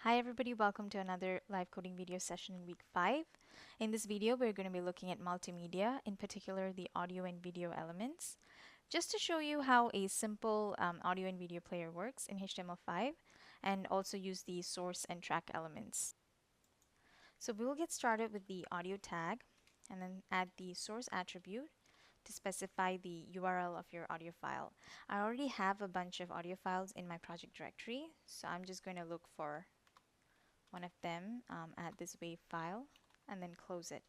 Hi everybody, welcome to another live coding video session in week 5. In this video, we're going to be looking at multimedia, in particular the audio and video elements, just to show you how a simple audio and video player works in HTML5 and also use the source and track elements. So we will get started with the audio tag and then add the source attribute to specify the URL of your audio file. I already have a bunch of audio files in my project directory, so I'm just going to look for one of them, add this WAV file, and then close it.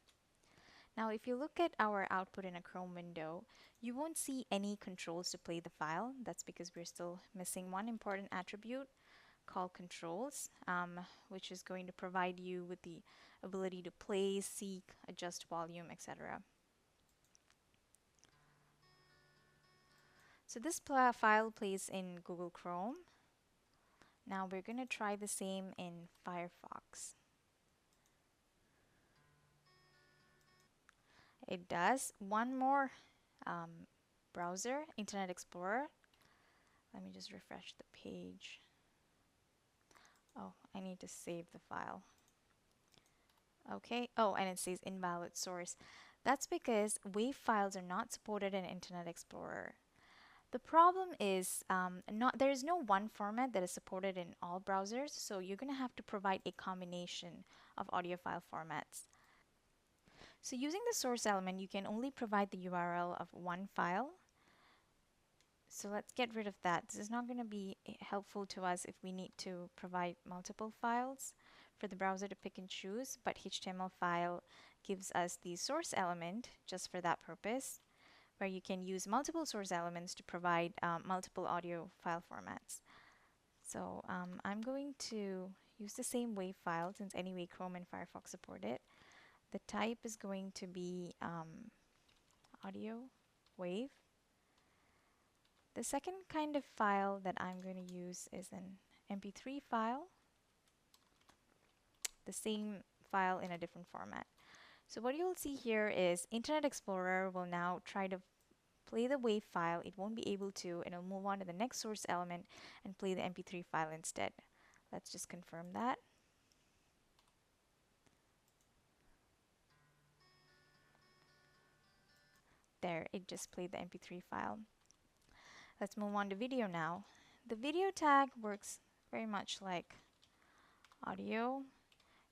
Now if you look at our output in a Chrome window, you won't see any controls to play the file. That's because we're still missing one important attribute called controls, which is going to provide you with the ability to play, seek, adjust volume, etc. So this file plays in Google Chrome. Now we're going to try the same in Firefox. It does. One more browser, Internet Explorer. Let me just refresh the page. Oh, I need to save the file. Okay. Oh, and it says invalid source. That's because WAV files are not supported in Internet Explorer. The problem is there is no one format that is supported in all browsers, so you're going to have to provide a combination of audio file formats. So using the source element, you can only provide the URL of one file. So let's get rid of that. This is not going to be helpful to us if we need to provide multiple files for the browser to pick and choose, but HTML file gives us the source element just for that purpose, where you can use multiple source elements to provide multiple audio file formats. So I'm going to use the same WAV file since anyway Chrome and Firefox support it. The type is going to be audio WAV. The second kind of file that I'm going to use is an MP3 file, the same file in a different format. So what you'll see here is Internet Explorer will now try to play the WAV file. It won't be able to, and it'll move on to the next source element and play the MP3 file instead. Let's just confirm that. There, it just played the MP3 file. Let's move on to video now. The video tag works very much like audio.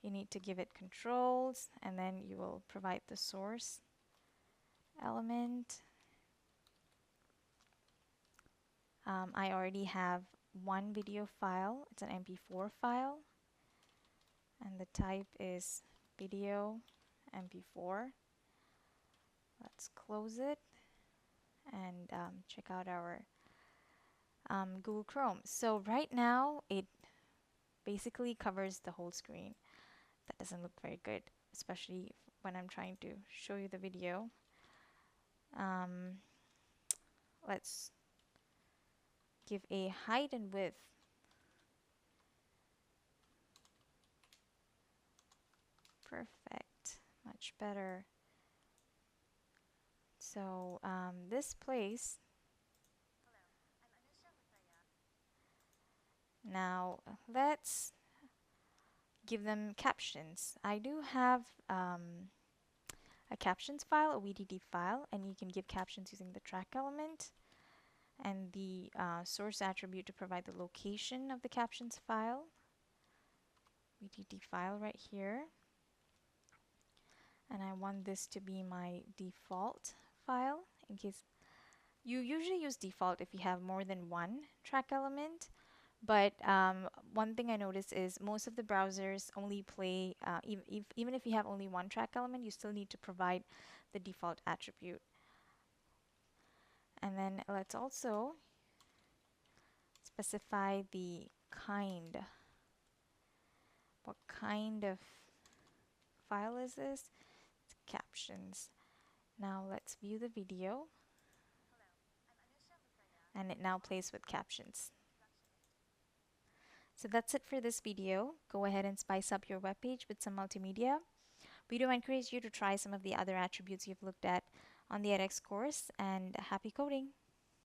You need to give it controls, and then you will provide the source element. I already have one video file. It's an MP4 file, and the type is video MP4. Let's close it and check out our Google Chrome. So right now it basically covers the whole screen. That doesn't look very good, especially when I'm trying to show you the video. Let's give a height and width. Perfect, much better. So this place. Now let's give them captions. I do have a captions file, a VDD file, and you can give captions using the track element and the source attribute to provide the location of the captions file. VDD file right here. And I want this to be my default file in case you usually use default if you have more than one track element. But one thing I noticed is most of the browsers only play, even if you have only one track element, you still need to provide the default attribute. And then let's also specify the kind. What kind of file is this? It's captions. Now let's view the video. And it now plays with captions. So that's it for this video. Go ahead and spice up your webpage with some multimedia. We do encourage you to try some of the other attributes you've looked at on the edX course, and happy coding!